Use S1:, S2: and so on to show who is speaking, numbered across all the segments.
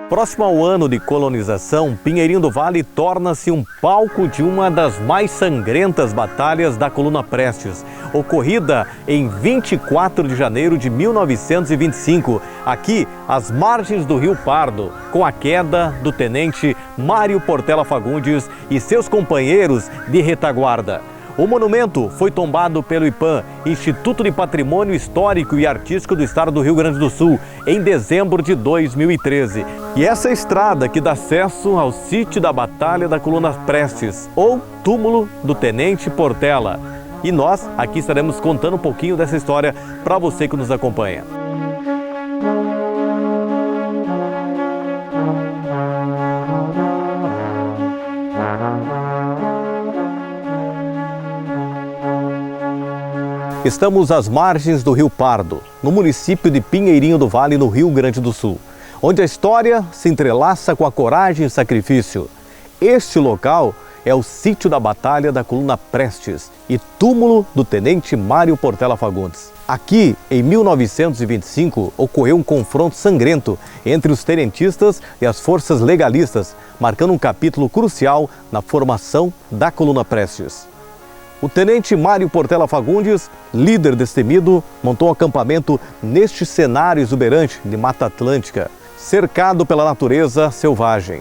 S1: Próximo ao ano de colonização, Pinheirinho do Vale torna-se um palco de uma das mais sangrentas batalhas da Coluna Prestes, ocorrida em 24 de janeiro de 1925, aqui às margens do Rio Pardo, com a queda do tenente Mário Portela Fagundes e seus companheiros de retaguarda. O monumento foi tombado pelo IPAM, Instituto de Patrimônio Histórico e Artístico do Estado do Rio Grande do Sul, em dezembro de 2013. E essa estrada que dá acesso ao sítio da Batalha da Coluna Prestes, ou túmulo do Tenente Portela. E nós aqui estaremos contando um pouquinho dessa história para você que nos acompanha. Estamos às margens do Rio Pardo, no município de Pinheirinho do Vale, no Rio Grande do Sul, onde a história se entrelaça com a coragem e sacrifício. Este local é o sítio da Batalha da Coluna Prestes e túmulo do Tenente Mário Portela Fagundes. Aqui, em 1925, ocorreu um confronto sangrento entre os tenentistas e as forças legalistas, marcando um capítulo crucial na formação da Coluna Prestes. O tenente Mário Portela Fagundes, líder destemido, montou um acampamento neste cenário exuberante de Mata Atlântica, cercado pela natureza selvagem.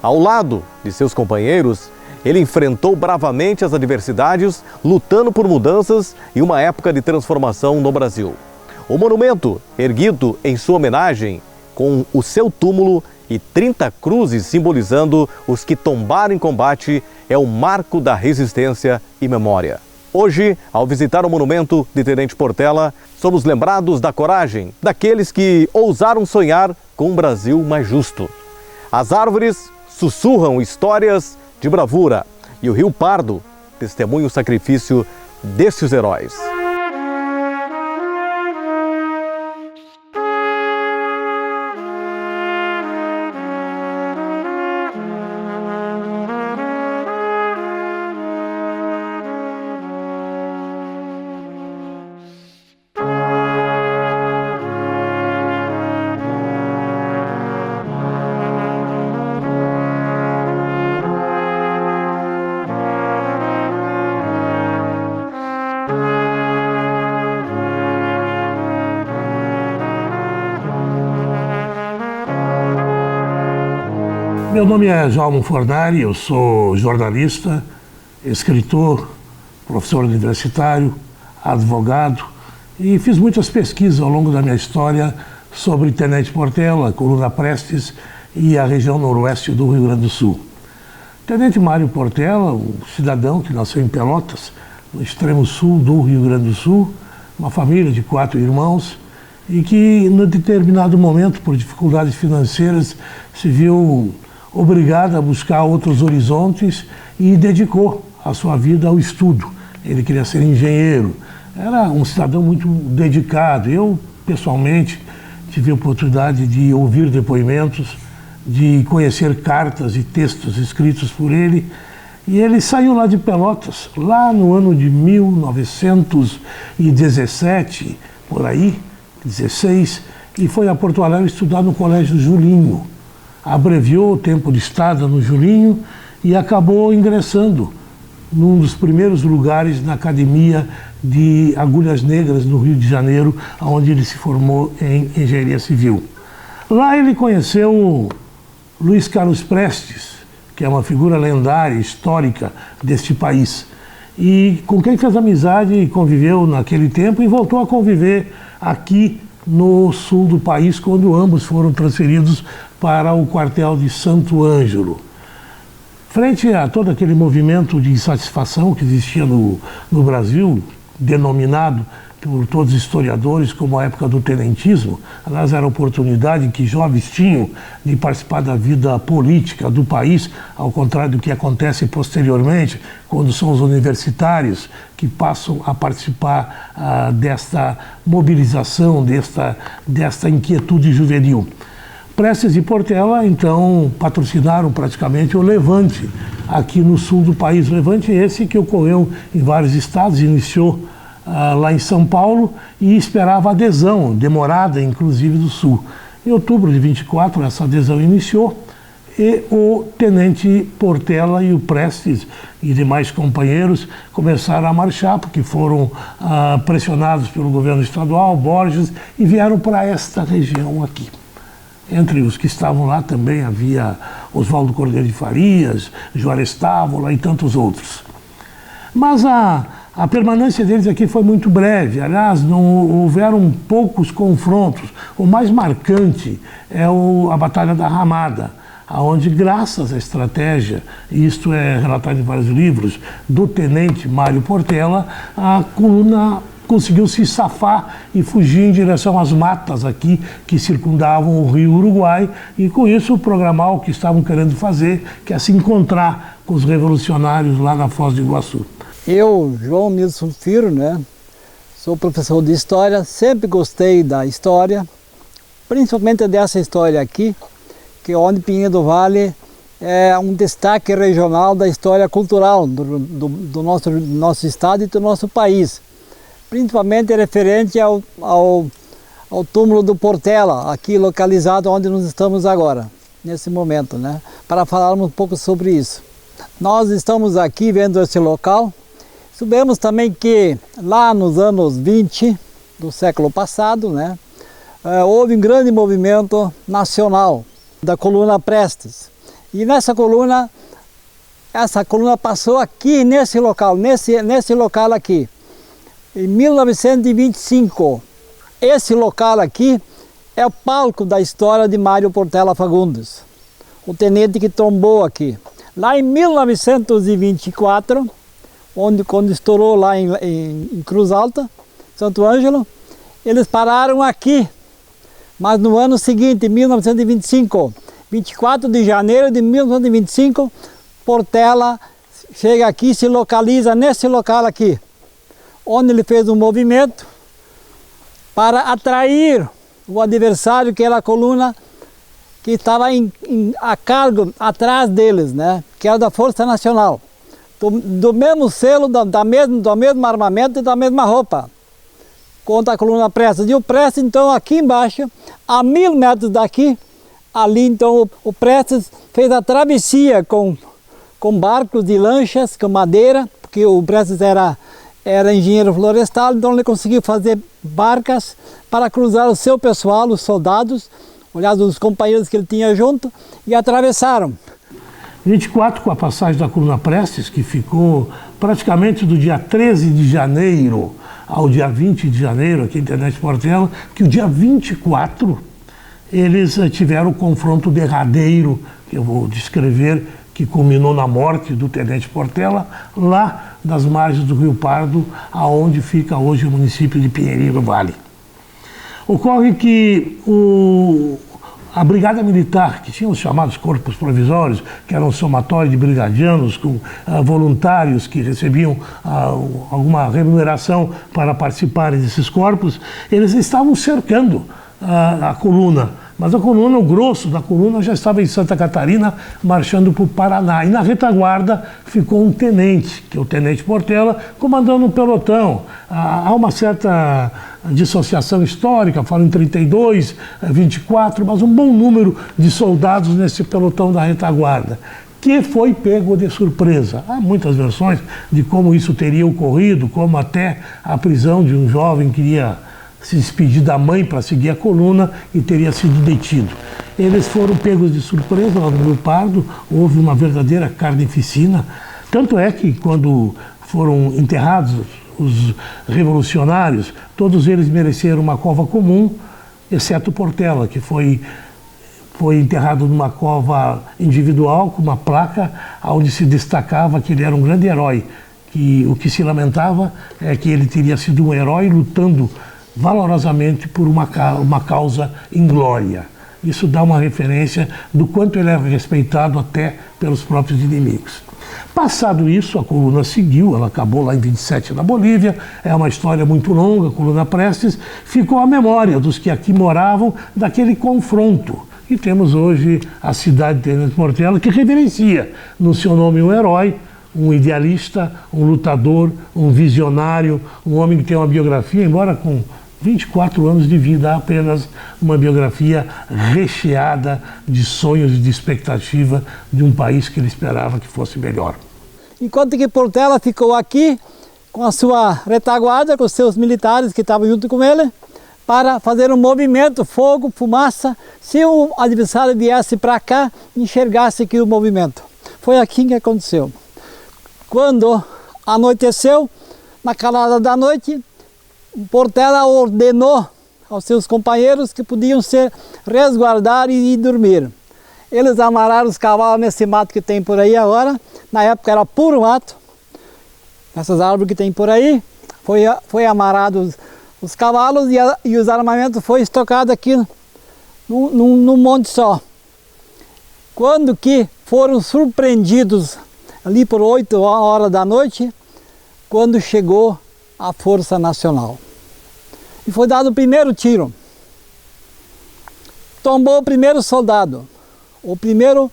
S1: Ao lado de seus companheiros, ele enfrentou bravamente as adversidades, lutando por mudanças e uma época de transformação no Brasil. O monumento, erguido em sua homenagem, com o seu túmulo e 30 cruzes simbolizando os que tombaram em combate, é o marco da resistência e memória. Hoje, ao visitar o monumento de Tenente Portela, somos lembrados da coragem daqueles que ousaram sonhar com um Brasil mais justo. As árvores sussurram histórias de bravura e o Rio Pardo testemunha o sacrifício destes heróis.
S2: Meu nome é João Fornari, eu sou jornalista, escritor, professor universitário, advogado e fiz muitas pesquisas ao longo da minha história sobre Tenente Portela, Coluna Prestes e a região noroeste do Rio Grande do Sul. Tenente Mário Portela, um cidadão que nasceu em Pelotas, no extremo sul do Rio Grande do Sul, uma família de 4 irmãos e que, em determinado momento, por dificuldades financeiras, se viu obrigado a buscar outros horizontes e dedicou a sua vida ao estudo. Ele queria ser engenheiro, era um cidadão muito dedicado. Eu, pessoalmente, tive a oportunidade de ouvir depoimentos, de conhecer cartas e textos escritos por ele, e ele saiu lá de Pelotas, lá no ano de 1917, por aí, 16, e foi a Porto Alegre estudar no Colégio Julinho. Abreviou o tempo de estada no Julinho e acabou ingressando num dos primeiros lugares na Academia de Agulhas Negras, no Rio de Janeiro, onde ele se formou em Engenharia Civil. Lá ele conheceu Luiz Carlos Prestes, que é uma figura lendária, histórica deste país, e com quem fez amizade e conviveu naquele tempo e voltou a conviver aqui no sul do país, quando ambos foram transferidos para o quartel de Santo Ângelo. Frente a todo aquele movimento de insatisfação que existia no Brasil, denominado por todos os historiadores como a época do tenentismo, aliás, era a oportunidade que jovens tinham de participar da vida política do país, ao contrário do que acontece posteriormente, quando são os universitários que passam a participar desta mobilização, desta inquietude juvenil. Prestes e Portela, então, patrocinaram praticamente o Levante aqui no sul do país. Levante esse que ocorreu em vários estados, iniciou lá em São Paulo e esperava adesão, demorada inclusive do Sul. Em outubro de 24, essa adesão iniciou e o tenente Portela e o Prestes e demais companheiros começaram a marchar, porque foram pressionados pelo governo estadual, Borges, e vieram para esta região aqui. Entre os que estavam lá também havia Oswaldo Cordeiro de Farias, Juarez Távola e tantos outros. Mas a permanência deles aqui foi muito breve. Aliás, não houveram poucos confrontos. O mais marcante é a Batalha da Ramada, onde, graças à estratégia, e isto é relatado em vários livros, do tenente Mário Portela, a coluna conseguiu se safar e fugir em direção às matas aqui que circundavam o rio Uruguai e, com isso, programar o que estavam querendo fazer, que é se encontrar com os revolucionários lá na Foz do Iguaçu.
S3: Eu, João Nilson Firo, sou professor de História, sempre gostei da história, principalmente dessa história aqui, que é onde Pinheirinho do Vale é um destaque regional da história cultural do nosso estado e do nosso país. Principalmente referente ao túmulo do Portela, aqui localizado onde nós estamos agora, nesse momento, para falarmos um pouco sobre isso. Nós estamos aqui vendo esse local. Sabemos também que lá nos anos 20 do século passado, houve um grande movimento nacional da coluna Prestes. E essa coluna passou aqui nesse local, nesse local aqui. Em 1925, esse local aqui é o palco da história de Mário Portela Fagundes, o tenente que tombou aqui. Lá em 1924, quando estourou lá em Cruz Alta, Santo Ângelo, eles pararam aqui. Mas no ano seguinte, em 1925, 24 de janeiro de 1925, Portela chega aqui e se localiza nesse local aqui, onde ele fez um movimento para atrair o adversário, que era a coluna que estava a cargo atrás deles, que era da Força Nacional, do mesmo selo, do mesmo armamento e da mesma roupa, contra a coluna Prestes. E o Prestes, então, aqui embaixo, a 1000 metros daqui, ali, então, o Prestes fez a travessia com barcos e lanchas, com madeira, porque o Prestes era engenheiro florestal, então ele conseguiu fazer barcas para cruzar o seu pessoal, os soldados, aliás, os companheiros que ele tinha junto, e atravessaram.
S2: 24, com a passagem da coluna Prestes, que ficou praticamente do dia 13 de janeiro ao dia 20 de janeiro, aqui em Tenente Portela, que o dia 24 eles tiveram o confronto derradeiro, que eu vou descrever, que culminou na morte do Tenente Portela, lá das margens do Rio Pardo, aonde fica hoje o município de Pinheirinho do Vale. Ocorre que a Brigada Militar, que tinha os chamados corpos provisórios, que eram um somatório de brigadianos com voluntários que recebiam alguma remuneração para participarem desses corpos, eles estavam cercando a coluna. Mas a coluna, o grosso da coluna, já estava em Santa Catarina, marchando para o Paraná. E na retaguarda ficou um tenente, que é o Tenente Portela, comandando um pelotão. Há uma certa dissociação histórica, falo em 32, 24, mas um bom número de soldados nesse pelotão da retaguarda, que foi pego de surpresa. Há muitas versões de como isso teria ocorrido, como até a prisão de um jovem que iria se despedir da mãe para seguir a coluna e teria sido detido. Eles foram pegos de surpresa lá no Rio Pardo, houve uma verdadeira carnificina, tanto é que quando foram enterrados os revolucionários, todos eles mereceram uma cova comum, exceto Portela, que foi enterrado numa cova individual, com uma placa onde se destacava que ele era um grande herói, que o que se lamentava é que ele teria sido um herói lutando valorosamente por uma causa inglória. Isso dá uma referência do quanto ele era respeitado até pelos próprios inimigos. Passado isso, a coluna seguiu, ela acabou lá em 27 na Bolívia, é uma história muito longa, a coluna Prestes, ficou a memória dos que aqui moravam daquele confronto. E temos hoje a cidade de Tenente Portela, que reverencia no seu nome um herói, um idealista, um lutador, um visionário, um homem que tem uma biografia, embora com 24 anos de vida, apenas uma biografia recheada de sonhos e de expectativa de um país que ele esperava que fosse melhor.
S3: Enquanto que Portela ficou aqui com a sua retaguarda, com os seus militares que estavam junto com ele, para fazer um movimento, fogo, fumaça, se o adversário viesse para cá, enxergasse aqui o movimento. Foi assim que aconteceu. Quando anoiteceu, na calada da noite, Portela ordenou aos seus companheiros que podiam se resguardar e ir dormir. Eles amarraram os cavalos nesse mato que tem por aí agora. Na época era puro mato. Essas árvores que tem por aí, foi amarrado os cavalos e os armamentos foi estocado aqui num monte só. Quando que foram surpreendidos ali por 8 horas da noite, quando chegou a Força Nacional. E foi dado o primeiro tiro. Tombou o primeiro soldado, o primeiro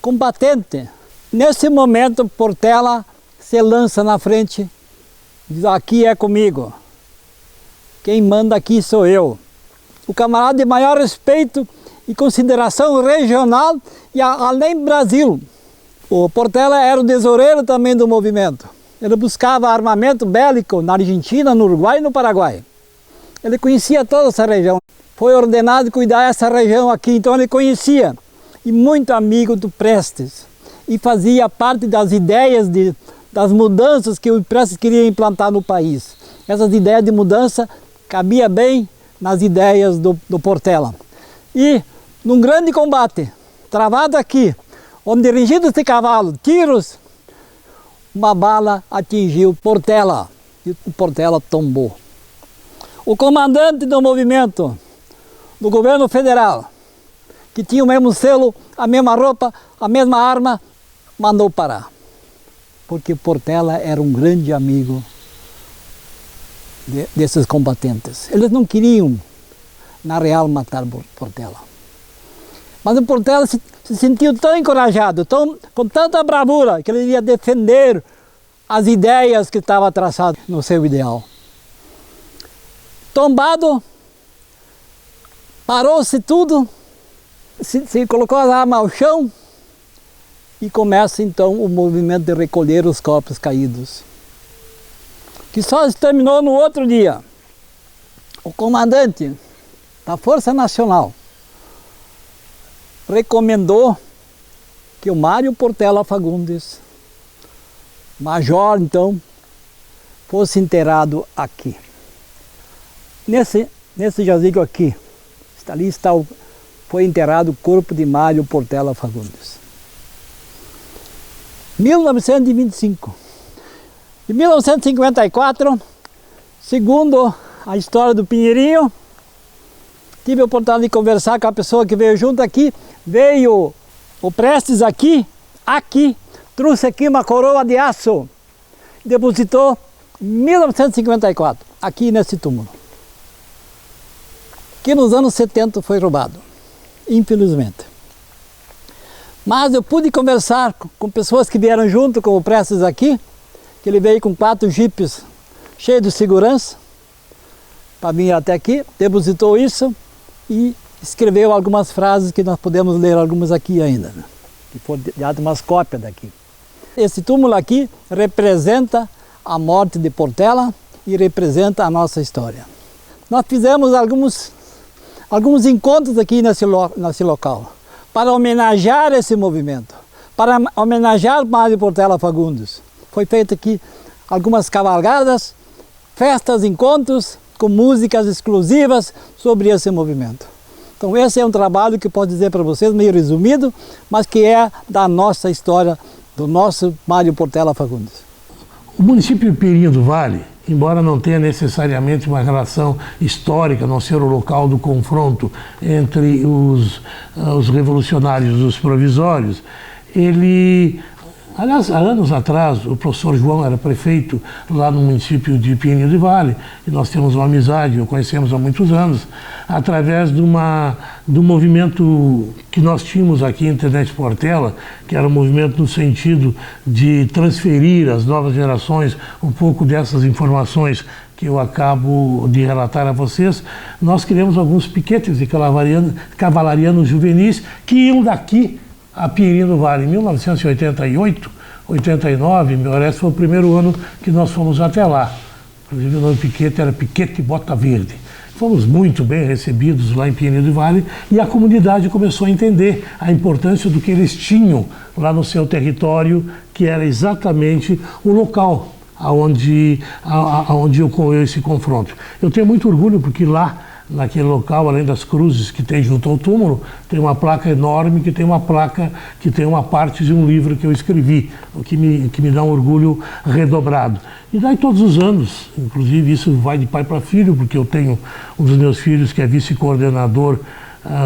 S3: combatente. Nesse momento, Portela se lança na frente, diz: aqui é comigo. Quem manda aqui sou eu. O camarada de maior respeito e consideração regional e além do Brasil. O Portela era o tesoureiro também do movimento. Ele buscava armamento bélico na Argentina, no Uruguai e no Paraguai. Ele conhecia toda essa região. Foi ordenado cuidar dessa região aqui, então ele conhecia. E muito amigo do Prestes. E fazia parte das ideias das mudanças que o Prestes queria implantar no país. Essas ideias de mudança cabia bem nas ideias do Portela. E num grande combate, travado aqui, onde dirigidos de cavalo, tiros, uma bala atingiu Portela e o Portela tombou. O comandante do movimento do governo federal, que tinha o mesmo selo, a mesma roupa, a mesma arma, mandou parar. Porque Portela era um grande amigo desses combatentes. Eles não queriam, na real, matar Portela. Mas o Portela se sentiu tão encorajado, com tanta bravura, que ele ia defender as ideias que estavam traçadas no seu ideal. Tombado, parou-se tudo, se colocou as armas ao chão e começa então o movimento de recolher os corpos caídos, que só terminou no outro dia. O comandante da Força Nacional recomendou que o Mário Portela Fagundes, major então, fosse enterrado aqui. Nesse jazigo aqui, foi enterrado o corpo de Mário Portela Fagundes. 1925. Em 1954, segundo a história do Pinheirinho, tive a oportunidade de conversar com a pessoa que veio junto aqui. Veio o Prestes aqui, trouxe aqui uma coroa de aço, depositou em 1954, aqui nesse túmulo, que nos anos 70 foi roubado, infelizmente. Mas eu pude conversar com pessoas que vieram junto com o Prestes aqui, que ele veio com 4 jipes cheios de segurança, para vir até aqui, depositou isso e escreveu algumas frases que nós podemos ler algumas aqui ainda, né? Que foram dadas umas cópias daqui. Esse túmulo aqui representa a morte de Portela e representa a nossa história. Nós fizemos alguns encontros aqui nesse local, para homenagear esse movimento, para homenagear Mário Portela Fagundes. Foi feito aqui algumas cavalgadas, festas, encontros, com músicas exclusivas sobre esse movimento. Então esse é um trabalho que eu posso dizer para vocês, meio resumido, mas que é da nossa história, do nosso Mário Portela Fagundes.
S2: O município de Pinheirinho do Vale, embora não tenha necessariamente uma relação histórica, não ser o local do confronto entre os revolucionários e os provisórios, ele... Aliás, há anos atrás, o professor João era prefeito lá no município de Pinheirinho do Vale, e nós temos uma amizade, o conhecemos há muitos anos, através do movimento que nós tínhamos aqui em Tenente Portela, que era um movimento no sentido de transferir às novas gerações um pouco dessas informações que eu acabo de relatar a vocês, nós criamos alguns piquetes de cavalarianos juvenis que iam daqui a Pinheirinho do Vale. Em 1988, 89, me parece, foi o primeiro ano que nós fomos até lá. Inclusive o nome do piquete era Piquete Bota Verde. Fomos muito bem recebidos lá em Pinheirinho do Vale e a comunidade começou a entender a importância do que eles tinham lá no seu território, que era exatamente o local aonde ocorreu esse confronto. Eu tenho muito orgulho porque lá, naquele local, além das cruzes que tem junto ao túmulo, tem uma placa enorme que tem uma placa que tem uma parte de um livro que eu escrevi, o que me dá um orgulho redobrado. E daí todos os anos, inclusive isso vai de pai para filho, porque eu tenho um dos meus filhos que é vice-coordenador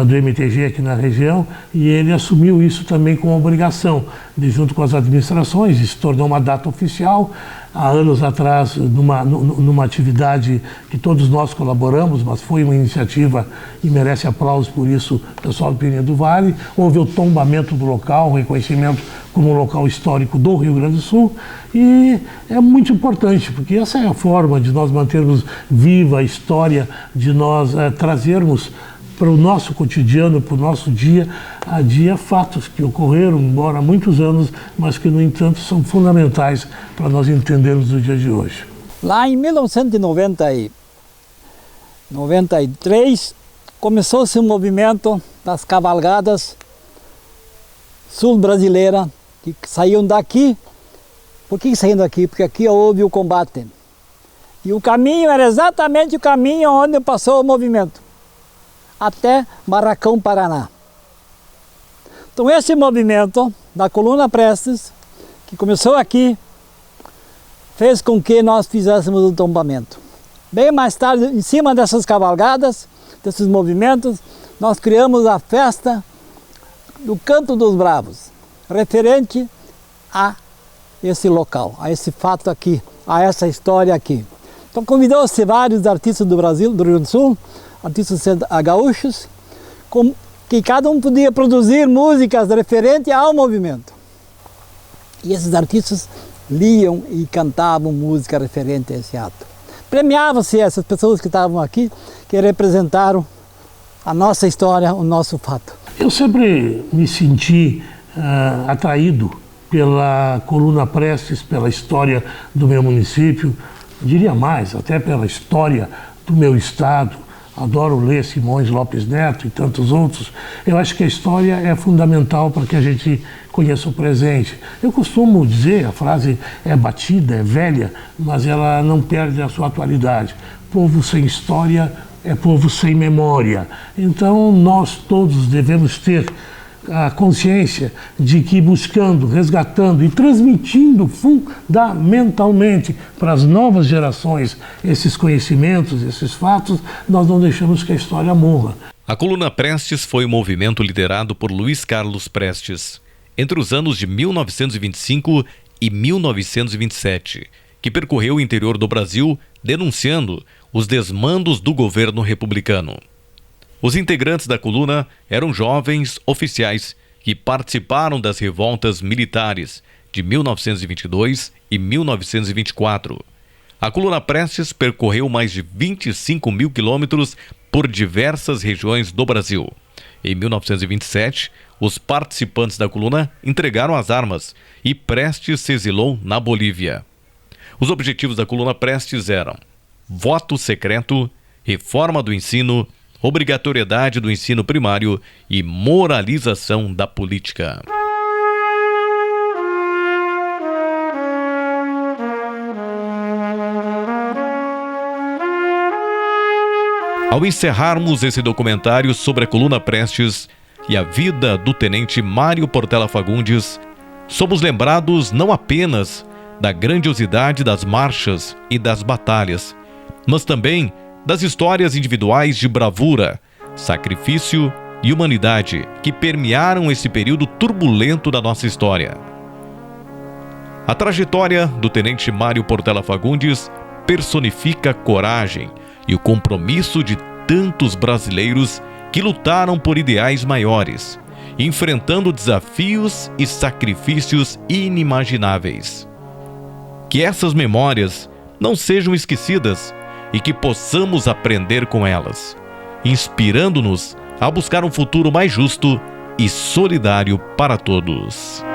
S2: do MTG aqui na região, e ele assumiu isso também como obrigação, de junto com as administrações, isso se tornou uma data oficial. Há anos atrás, numa atividade que todos nós colaboramos, mas foi uma iniciativa e merece aplausos por isso, o pessoal do Pinheirinho do Vale, houve o tombamento do local, o reconhecimento como um local histórico do Rio Grande do Sul, e é muito importante, porque essa é a forma de nós mantermos viva a história, de nós trazermos para o nosso cotidiano, para o nosso dia a dia, fatos que ocorreram, embora há muitos anos, mas que, no entanto, são fundamentais para nós entendermos o dia de hoje.
S3: Lá em 1993, começou-se um movimento das cavalgadas sul-brasileiras que saíam daqui. Por que saíam daqui? Porque aqui houve o combate. E o caminho era exatamente o caminho onde passou o movimento, até Barracão, Paraná. Então esse movimento da Coluna Prestes, que começou aqui, fez com que nós fizéssemos o tombamento. Bem mais tarde, em cima dessas cavalgadas, desses movimentos, nós criamos a festa do Canto dos Bravos, referente a esse local, a esse fato aqui, a essa história aqui. Então convidou-se vários artistas do Brasil, do Rio Grande do Sul, artistas gaúchos, que cada um podia produzir músicas referentes ao movimento. E esses artistas liam e cantavam música referente a esse ato. Premiava-se essas pessoas que estavam aqui, que representaram a nossa história, o nosso fato.
S2: Eu sempre me senti atraído pela Coluna Prestes, pela história do meu município, diria mais, até pela história do meu estado. Adoro ler Simões Lopes Neto e tantos outros. Eu acho que a história é fundamental para que a gente conheça o presente. Eu costumo dizer, a frase é batida, é velha, mas ela não perde a sua atualidade. Povo sem história é povo sem memória. Então nós todos devemos ter a consciência de que buscando, resgatando e transmitindo fundamentalmente para as novas gerações esses conhecimentos, esses fatos, nós não deixamos que a história morra.
S1: A Coluna Prestes foi um movimento liderado por Luiz Carlos Prestes entre os anos de 1925 e 1927, que percorreu o interior do Brasil denunciando os desmandos do governo republicano. Os integrantes da coluna eram jovens oficiais que participaram das revoltas militares de 1922 e 1924. A Coluna Prestes percorreu mais de 25 mil quilômetros por diversas regiões do Brasil. Em 1927, os participantes da coluna entregaram as armas e Prestes se exilou na Bolívia. Os objetivos da Coluna Prestes eram voto secreto, reforma do ensino, obrigatoriedade do ensino primário e moralização da política. Ao encerrarmos esse documentário sobre a Coluna Prestes e a vida do tenente Mário Portela Fagundes, somos lembrados não apenas da grandiosidade das marchas e das batalhas, mas também das histórias individuais de bravura, sacrifício e humanidade que permearam esse período turbulento da nossa história. A trajetória do tenente Mário Portela Fagundes personifica a coragem e o compromisso de tantos brasileiros que lutaram por ideais maiores, enfrentando desafios e sacrifícios inimagináveis. Que essas memórias não sejam esquecidas
S4: e que possamos aprender com elas, inspirando-nos a buscar um futuro mais justo e solidário para todos.